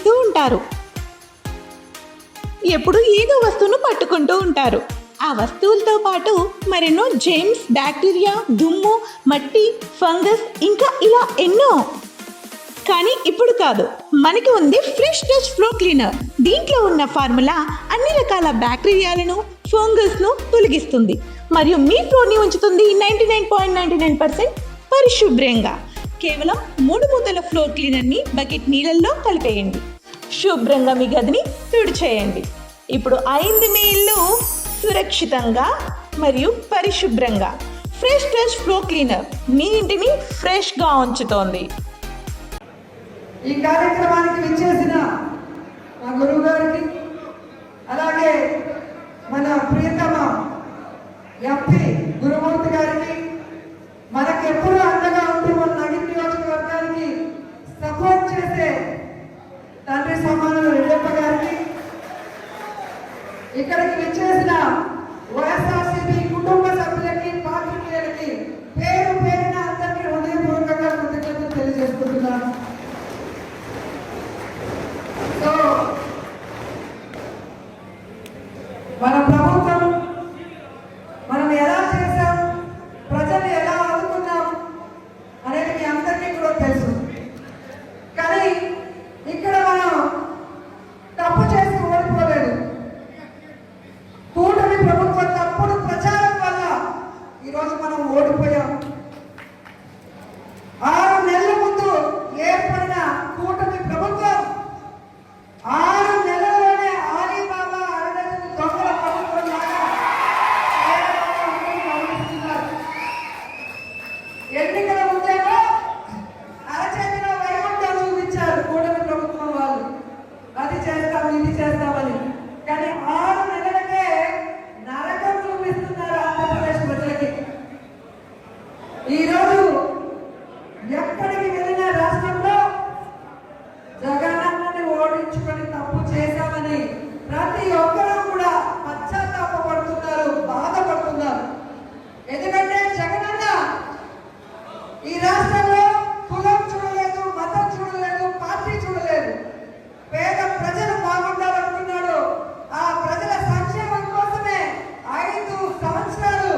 చేస్తూ ఉంటారు. ఎప్పుడు ఏదో వస్తువును పట్టుకుంటూ ఉంటారు. ఆ వస్తువులతో పాటు మరెన్నో జెమ్స్, బ్యాక్టీరియా, దుమ్ము, మట్టి, ఫంగస్, ఇంకా ఇలా ఎన్నో. కానీ ఇప్పుడు కాదు, మనకి ఉంది ఫ్రెష్ టచ్ ఫ్లోర్ క్లీనర్. దీంట్లో ఉన్న ఫార్ములా అన్ని రకాల బ్యాక్టీరియాలను, ఫంగస్ను తొలగిస్తుంది మరియు మీ ఫ్లోర్ని ఉంచుతుంది 99.99% పరిశుభ్రంగా. కేవలం 3 మూతల ఫ్లోర్ క్లీనర్ని బకెట్ నీళ్ళల్లో కలిపేయండి. శుభ్రంగా మీ గదిని తుడిచేయండి. ఇప్పుడు అయింది మీ ఇల్లు సురక్షితంగా మరియు పరిశుభ్రంగా. ఫ్రెష్ టచ్ ఫ్లోర్ క్లీనర్ మీ ఇంటిని ఫ్రెష్గా ఉంచుతోంది. ఈ కార్యక్రమానికి విచ్చేసిన మా గురువు గారికి, అలాగే మన ప్రియతమ ఎంపీ గురుమూర్తి గారికి, మనకి ఎప్పుడూ అండగా ఉంటూ మన నగిరి నియోజకవర్గానికి సపోర్ట్ చేసే తండ్రి సమానులు రెడ్డప్ప గారికి, ఇక్కడికి విచ్చేసిన వైఎస్ఆర్సీపీ కుటుంబ సభ్యులకి, పాత్రికేయులకి పేరు పేరున అందరికీ హృదయపూర్వకంగా కృతజ్ఞతలు తెలియజేసుకుంటున్నాను. మన ప్రభుత్వం మనం ఎలా చేశాం, ప్రజలు ఎలా ఆదుకున్నాం అనేది మీ అందరికీ కూడా తెలుసు. కానీ ఇక్కడ మనం తప్పు చేసి ఓడిపోలేదు. కూటమి ప్రభుత్వం తప్పుడు ప్రచారం వల్ల ఈరోజు మనం ఓడిపోయాం. 6 నెలల ముందు ఏర్పడిన కూటమి ప్రభుత్వం 6 నెలల్లోనే ఆలీబాబా అరడజను దొంగల ప్రభుత్వం లాగా ఎన్నికల ముందేమో అరచేతిలో వైకుంఠం చూపించారు కూటమి ప్రభుత్వం వాళ్ళు. అది చేస్తాం, ఇది చేస్తామని. కానీ 6 నెలలకే నరకం చూపిస్తున్నారు ఆంధ్రప్రదేశ్ ప్రజలకి. ఈరోజు ఎక్కడికి వెళ్ళిన రాష్ట్రంలో జగనన్నని ఓడించుకొని తప్పు చేశామని ప్రతి ఒక్కరూ కూడా పశ్చాత్తాపడుతున్నారు, బాధపడుతున్నారు. ఎందుకంటే జగనన్న ఈ రాష్ట్రంలో కులం చూడలేదు, మతం చూడలేదు, పార్టీ చూడలేదు. పేద ప్రజలు బాగుండాలనుకున్నాడు. ఆ ప్రజల సంక్షేమం కోసమే 5 సంవత్సరాలు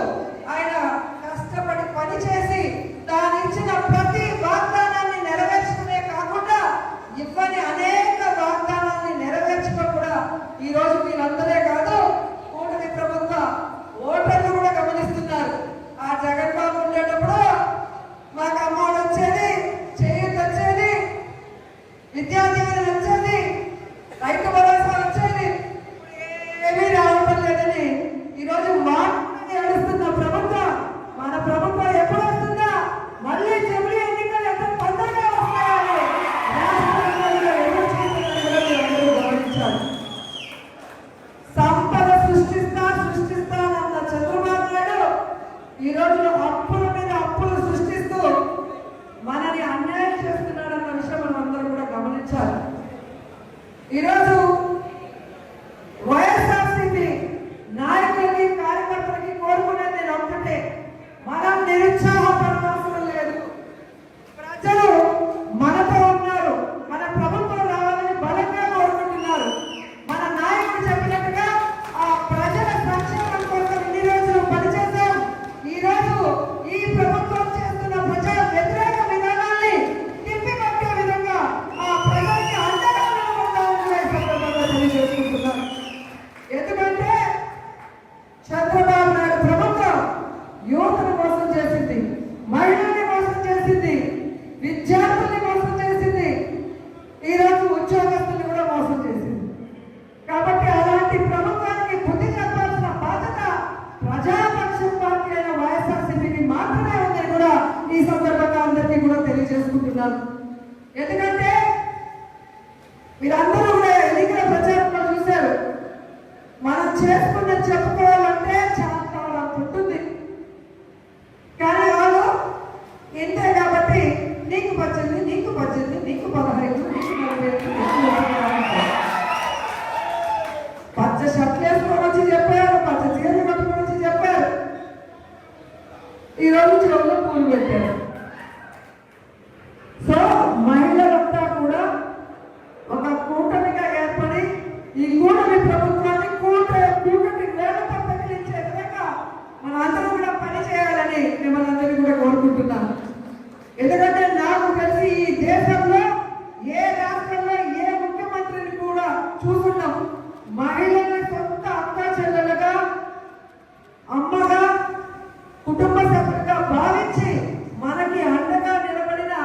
ఆయన కష్టపడి పనిచేసి తాను ఇచ్చిన ప్రతి వాగ్దానాన్ని నెరవేర్చుకునే కాకుండా ఇవ్వని అనేక వాగ్దానాన్ని నెరవేర్చుకో కూడా ఈరోజు మీరందరే కాదు, కూటమి ప్రభుత్వ ఓటర్లు కూడా గమనిస్తున్నారు. ఆ జగన్ బాబు ఉండేటప్పుడు మాకు అమ్మఒడి వచ్చేది, చేయూత వచ్చేది, విద్యాదీవెన వచ్చేది, రైతు భరోసా వచ్చేది, ఏమీ రావడం లేదని ఈరోజు వాటిని అడుస్తున్న ప్రభుత్వం మన ప్రభుత్వం ఎప్పుడు వస్తుందా, మళ్ళీ జమిలీ ఎన్నికలు ఎంత తొందరగా వస్తాయని సంపద సృష్టిస్తానన్న చంద్రబాబు నాయుడు ఈరోజు అప్పుల మీద అప్పులు సృష్టిస్తూ మనని అన్యాయం చేస్తున్నాడన్న విషయం మనం అందరూ కూడా గమనించాలి. ఈరోజు వైఎస్ఆర్సీపీ నాయకులకి, కార్యకర్తలకి కోరుకునేది నేను ఒక్కటే, మనం నిరుత్సాహపడవలసిన లేదు. ప్రజలు మనతో ఉన్నారు, మన ప్రభుత్వం రావాలని బలంగా కోరుకుంటున్నారు. మన నాయకుడు చెప్పినట్టుగా ఆ ప్రజల సంక్షేమం కోసం ఇన్ని రోజులు పనిచేశాం. ఈరోజు ఈ ప్రభుత్వం చేస్తున్న ప్రజా వ్యతిరేక విధానాన్ని తిప్పికొట్టే విధంగా ఆ ప్రజలకి అండగా నిలబడతామని తెలియజేసుకుంటున్నాం. ఎందుకంటే చంద్రబాబు నాయుడు ప్రభుత్వం యువతను మోసం చేసింది, మహిళల్ని మోసం చేసింది, విద్యార్థుల్ని మోసం చేసింది, ఈరోజు ఉద్యోగస్తుల్ని కూడా మోసం చేసింది. కాబట్టి అలాంటి ప్రభుత్వానికి బుద్ధి చెప్పాల్సిన బాధ్యత ప్రజాపక్షం పార్టీ అయిన వైఎస్ఆర్సీపీకి మాత్రమే ఉందని కూడా ఈ సందర్భంగా అందరికీ కూడా తెలియజేసుకుంటున్నాను. ఎందుకంటే మీరందరూ కూడా ఎన్నికల ప్రచారంలో చూశారు, మనం చేసుకున్న చెప్పుకోవాలంటే చాలా ఉంటుంది. కానీ వాళ్ళు ఇంతే కాబట్టి నీకు 18, నీకు 15, నీకు 15, నీకు 45, పచ్చ షర్ట్లు వేసుకొని వచ్చి చెప్పారు, పచ్చ చీరలు కట్టుకొని వచ్చి చెప్పారు. ఈరోజు చెవుల్లో పూలు పెట్టారు. సో మహిళలంతా కూడా ఒక మనం అందరం కూడా పని చేయాలని మిమ్మల్ని అందరినీ కూడా కోరుకుంటున్నాను. ఎందుకంటే నాకు తెలిసి ఈ దేశంలో ఏ రాష్ట్రంలో ఏ ముఖ్యమంత్రిని కూడా చూస్తున్నాం మహిళల్ని సొంత అక్క చెల్లెలుగా అమ్మగా కుటుంబ సభ్యులుగా భావించి మనకి అండగా నిలబడిన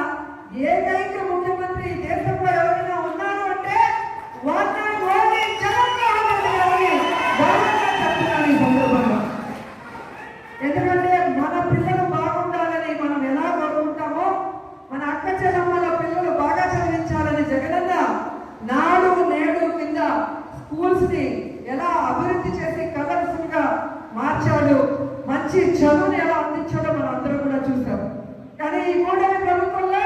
ఏకైక ముఖ్యమంత్రి ఈ దేశంలో ఎవరైనా ఉన్నారు అంటే వారిని మోడీ జగన్మోహన్ రెడ్డి గారిని గౌరవంగా చెప్తున్నాను ఈ సందర్భంగా. ఎందుకంటే మన పిల్లలు బాగుండాలని మనం ఎలా కోరుకుంటామో మన అక్క చెల్లెమ్మల పిల్లలు బాగా చదివించాలని జగనన్న నాడు నేడు కింద స్కూల్స్ ని ఎలా అభివృద్ధి చేసి కలర్ఫుల్ గా మార్చాడు, మంచి చదువుని ఎలా అందించాడో మనం అందరం కూడా చూసాం. కానీ ఈ కూటమి ప్రభుత్వంలో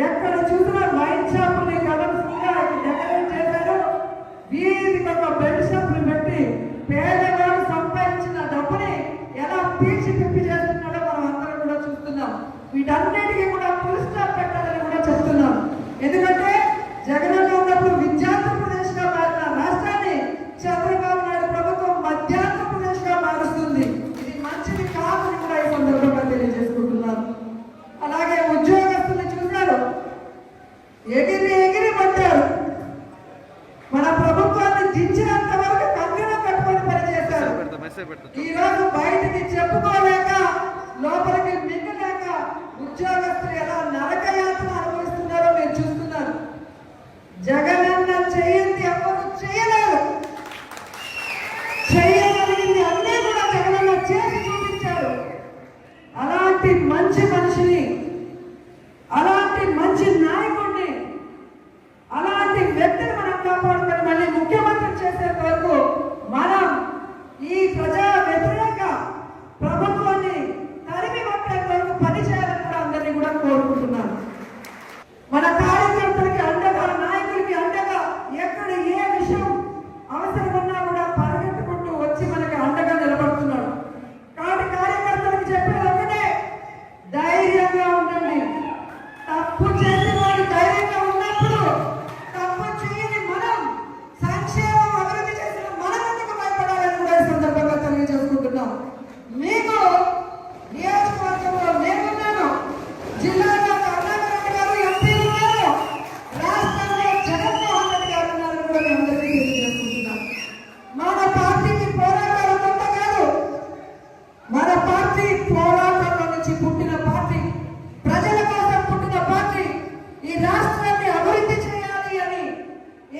ఎక్కడ చూసినా వైన్ షాపుని కలర్ఫుల్ గా డెకరేట్ చేశారు, వీధికి ఒక బెడ్ షాపుని పెట్టి పేదవాడు సంపాదించిన డబ్బుని ఎలా పీల్చి పిప్పి చేస్తున్నాడో మనం అందరం కూడా చూస్తున్నాం. వీటన్నిటికీ కూడా ఫుల్ స్టాప్ పెట్టాలని కూడా చెప్తున్నాం. ఎందుకంటే జగనన్న ఉన్నప్పుడు విద్యార్థిప్రదేశ్ గా మారిన రాష్ట్రాన్ని చంద్రబాబు నాయుడు ప్రభుత్వం మధ్యాంధ్రప్రదేశ్ గా మారుస్తుంది. ఇది మంచిది కాదని కూడా ఈ సందర్భంగా తెలియజేసుకుంటున్నాను. అలాగే ఉద్యోగస్తులు చూశారు, ఎగిరి ఎగిరి పడ్డారు. మన ప్రభుత్వాన్ని దించినంత వరకు కంకణం కట్టుకొని పనిచేశారు. ఈ రోజు బయటికి చెప్పుకోలేక లోపలికి మింగలేక ఉద్యోగస్తులు ఎలా నరకయాతన అనుభవిస్తున్నారో మీరు చూస్తున్నారు. జగనన్న చేయండి ఎవరు చేయలేరు, చేయగలిగింది అన్నీ కూడా జగనన్న చేసి చూపించారు. అలాంటి మంచి మనిషిని, అలాంటి మంచి నాయకుడిని, అలాంటి వ్యక్తిని మనం కాపాడుకొని మళ్ళీ ముఖ్యమంత్రి చేసే వరకు మనం ఈ ప్రజా వ్యతిరేక ప్రభుత్వాన్ని తరిమి కొట్టే వరకు పని చేయాలని కూడా అందరినీ కూడా కోరుకుంటున్నాను. మన కార్యకర్తలకి అండగా, నాయకులకి అండగా ఎక్కడ ఏ విషయం అవసరం ఉన్నా కూడా పరిగెత్తుకుంటూ వచ్చి మనకి అండగా నిలబడుతున్నాడు. కాబట్టి కార్యకర్తలకు చెప్పేది ఒకటే, ధైర్యంగా ఉండండి. తప్పు చేసిన వాడు ధైర్యంగా ఉన్నప్పుడు తప్పు చేయని మనం సంక్షేమం అభివృద్ధి చేసిన మనం ఎందుకు భయపడాలని కూడా ఈ సందర్భంగా తెలియజేసుకుంటున్నాం. మీకు నియోజకవర్గంలో నేనున్నాను, జిల్లాలో కరుణాకర్ గారు ఎంపీ ఉన్నారు, రాష్ట్రంలో జగన్మోహన్ రెడ్డి గారు ఉన్నారు కూడా మేము అందరికీ తెలియజేసుకుంటున్నాం. మన పార్టీకి పోరాటాలు కొత్త కాదు, మన పార్టీ పోరాటంలో నుంచి పుట్టిన పార్టీ, ప్రజల కోసం పుట్టిన పార్టీ. ఈ రాష్ట్రాన్ని అభివృద్ధి చేయాలి అని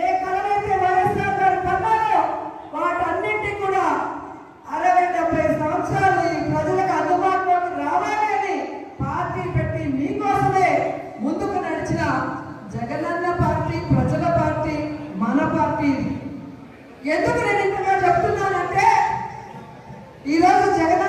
ఏ కలనైతే వైఎస్ఆర్ గారు కన్నారో వాటన్నింటినీ కూడా 60-70 సంవత్సరాలు ఈ ప్రజలకు అందుబాటులోకి రావాలి అని పార్టీ పెట్టి మీకోసమే ముందుకు నడిచిన జగనన్న పార్టీ, ప్రజల పార్టీ, మన పార్టీ. ఎందుకు నేను ఇంతగా చెప్తున్నానంటే ఈరోజు జగన్